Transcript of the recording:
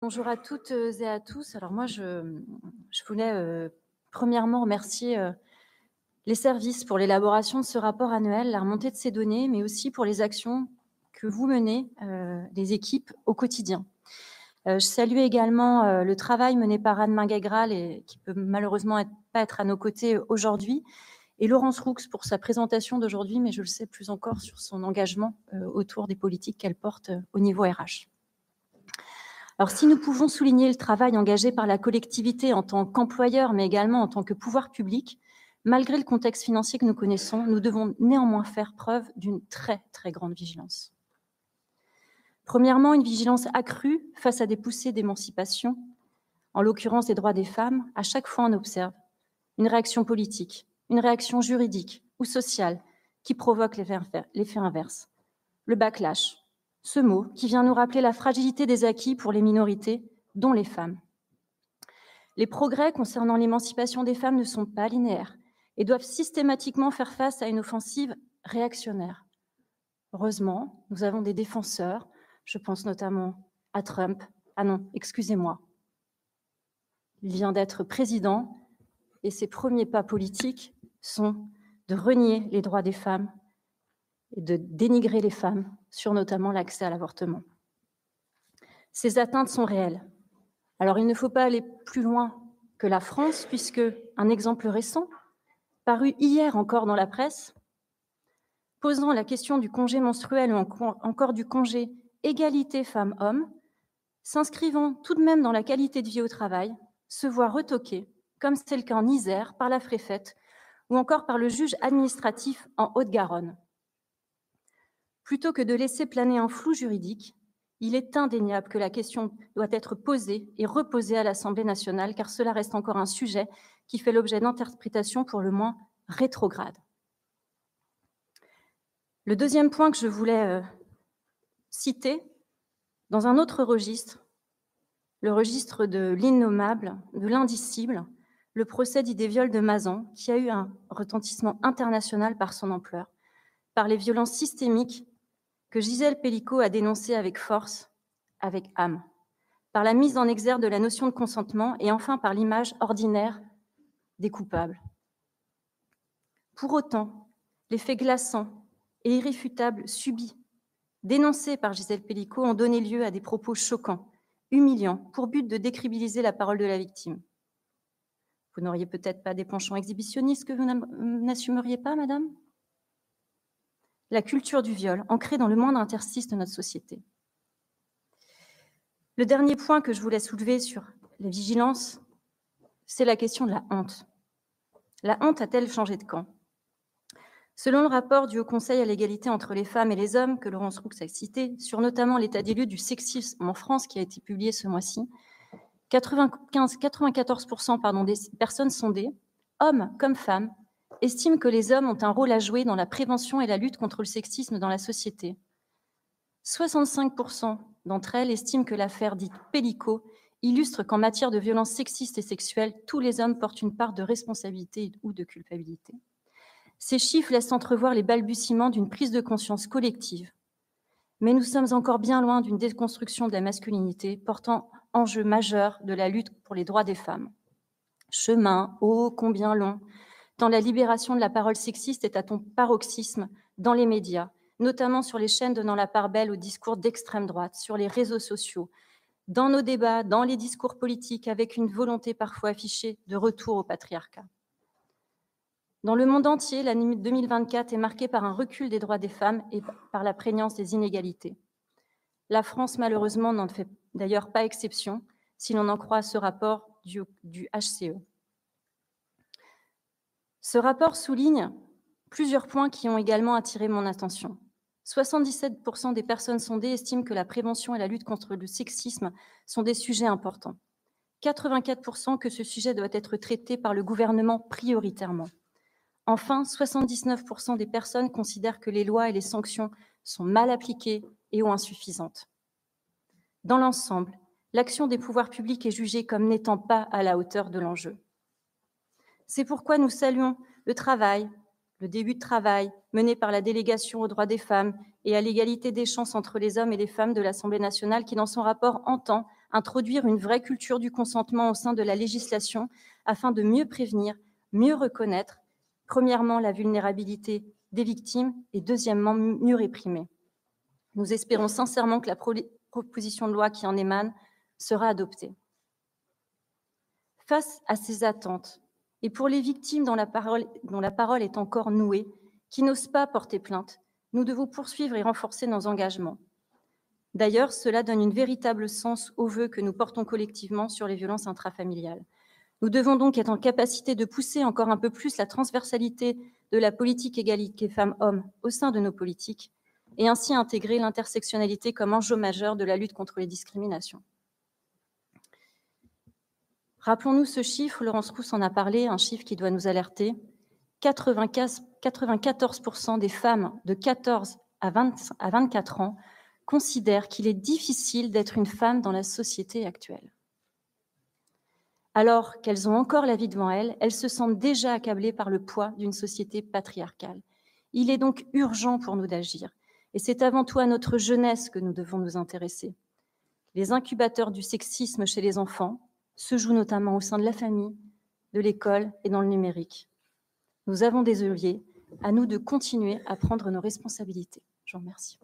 Bonjour à toutes et à tous. Alors moi, je voulais premièrement remercier les services pour l'élaboration de ce rapport annuel, la remontée de ces données, mais aussi pour les actions que vous menez, les équipes, au quotidien. Je salue également le travail mené par Anne Mingagral, et qui peut malheureusement pas être à nos côtés aujourd'hui, et Laurence Roux pour sa présentation d'aujourd'hui, mais je le sais plus encore sur son engagement autour des politiques qu'elle porte au niveau RH. Alors, si nous pouvons souligner le travail engagé par la collectivité en tant qu'employeur, mais également en tant que pouvoir public, malgré le contexte financier que nous connaissons, nous devons néanmoins faire preuve d'une très, très grande vigilance. Premièrement, une vigilance accrue face à des poussées d'émancipation, en l'occurrence des droits des femmes. À chaque fois, on observe une réaction politique, une réaction juridique ou sociale qui provoque l'effet inverse. Le backlash, ce mot qui vient nous rappeler la fragilité des acquis pour les minorités, dont les femmes. Les progrès concernant l'émancipation des femmes ne sont pas linéaires et doivent systématiquement faire face à une offensive réactionnaire. Heureusement, nous avons des défenseurs, je pense notamment à Trump. Ah non, excusez-moi. Il vient d'être président et ses premiers pas politiques sont de renier les droits des femmes et de dénigrer les femmes sur notamment l'accès à l'avortement. Ces atteintes sont réelles. Alors, il ne faut pas aller plus loin que la France, puisque un exemple récent, paru hier encore dans la presse, posant la question du congé menstruel ou encore du congé égalité femmes-hommes, s'inscrivant tout de même dans la qualité de vie au travail, se voit retoqué, comme c'est le cas en Isère, par la préfète ou encore par le juge administratif en Haute-Garonne. Plutôt que de laisser planer un flou juridique, il est indéniable que la question doit être posée et reposée à l'Assemblée nationale, car cela reste encore un sujet qui fait l'objet d'interprétations pour le moins rétrogrades. Le deuxième point que je voulais citer, dans un autre registre, le registre de l'innommable, de l'indicible, le procès dit des viols de Mazan, qui a eu un retentissement international par son ampleur, par les violences systémiques que Gisèle Pelicot a dénoncées avec force, avec âme, par la mise en exergue de la notion de consentement et enfin par l'image ordinaire des coupables. Pour autant, les faits glaçants et irréfutables subis, dénoncés par Gisèle Pelicot, ont donné lieu à des propos choquants, humiliants, pour but de décrédibiliser la parole de la victime. Vous n'auriez peut-être pas des penchants exhibitionnistes que vous n'assumeriez pas, madame ? La culture du viol, ancrée dans le moindre interstice de notre société. Le dernier point que je voulais soulever sur la vigilance, c'est la question de la honte. La honte a-t-elle changé de camp ? Selon le rapport du Haut Conseil à l'égalité entre les femmes et les hommes, que Laurence Roux a cité, sur notamment l'état des lieux du sexisme en France, qui a été publié ce mois-ci, 94% des personnes sondées, hommes comme femmes, estiment que les hommes ont un rôle à jouer dans la prévention et la lutte contre le sexisme dans la société. 65% d'entre elles estiment que l'affaire dite Pelicot illustre qu'en matière de violences sexistes et sexuelles, tous les hommes portent une part de responsabilité ou de culpabilité. Ces chiffres laissent entrevoir les balbutiements d'une prise de conscience collective. Mais nous sommes encore bien loin d'une déconstruction de la masculinité, portant enjeu majeur de la lutte pour les droits des femmes. Chemin, ô combien long, tant la libération de la parole sexiste est à son paroxysme dans les médias, notamment sur les chaînes donnant la part belle au discours d'extrême droite, sur les réseaux sociaux, dans nos débats, dans les discours politiques, avec une volonté parfois affichée de retour au patriarcat. Dans le monde entier, l'année 2024 est marquée par un recul des droits des femmes et par la prégnance des inégalités. La France, malheureusement, n'en fait d'ailleurs pas exception, si l'on en croit ce rapport du HCE. Ce rapport souligne plusieurs points qui ont également attiré mon attention. 77% des personnes sondées estiment que la prévention et la lutte contre le sexisme sont des sujets importants. 84% que ce sujet doit être traité par le gouvernement prioritairement. Enfin, 79% des personnes considèrent que les lois et les sanctions sont mal appliquées et ou insuffisantes. Dans l'ensemble, l'action des pouvoirs publics est jugée comme n'étant pas à la hauteur de l'enjeu. C'est pourquoi nous saluons le travail Le début de travail mené par la délégation aux droits des femmes et à l'égalité des chances entre les hommes et les femmes de l'Assemblée nationale qui, dans son rapport, entend introduire une vraie culture du consentement au sein de la législation afin de mieux prévenir, mieux reconnaître, premièrement, la vulnérabilité des victimes et deuxièmement, mieux réprimer. Nous espérons sincèrement que la proposition de loi qui en émane sera adoptée. Face à ces attentes, et pour les victimes dont la parole est encore nouée, qui n'osent pas porter plainte, nous devons poursuivre et renforcer nos engagements. D'ailleurs, cela donne un véritable sens aux vœux que nous portons collectivement sur les violences intrafamiliales. Nous devons donc être en capacité de pousser encore un peu plus la transversalité de la politique égalité femmes-hommes au sein de nos politiques et ainsi intégrer l'intersectionnalité comme enjeu majeur de la lutte contre les discriminations. Rappelons-nous ce chiffre, Laurence Rousse en a parlé, un chiffre qui doit nous alerter. 94% des femmes de 14 à 24 ans considèrent qu'il est difficile d'être une femme dans la société actuelle. Alors qu'elles ont encore la vie devant elles, elles se sentent déjà accablées par le poids d'une société patriarcale. Il est donc urgent pour nous d'agir. Et c'est avant tout à notre jeunesse que nous devons nous intéresser. Les incubateurs du sexisme chez les enfants se jouent notamment au sein de la famille, de l'école et dans le numérique. Nous avons des leviers, à nous de continuer à prendre nos responsabilités. Je vous remercie.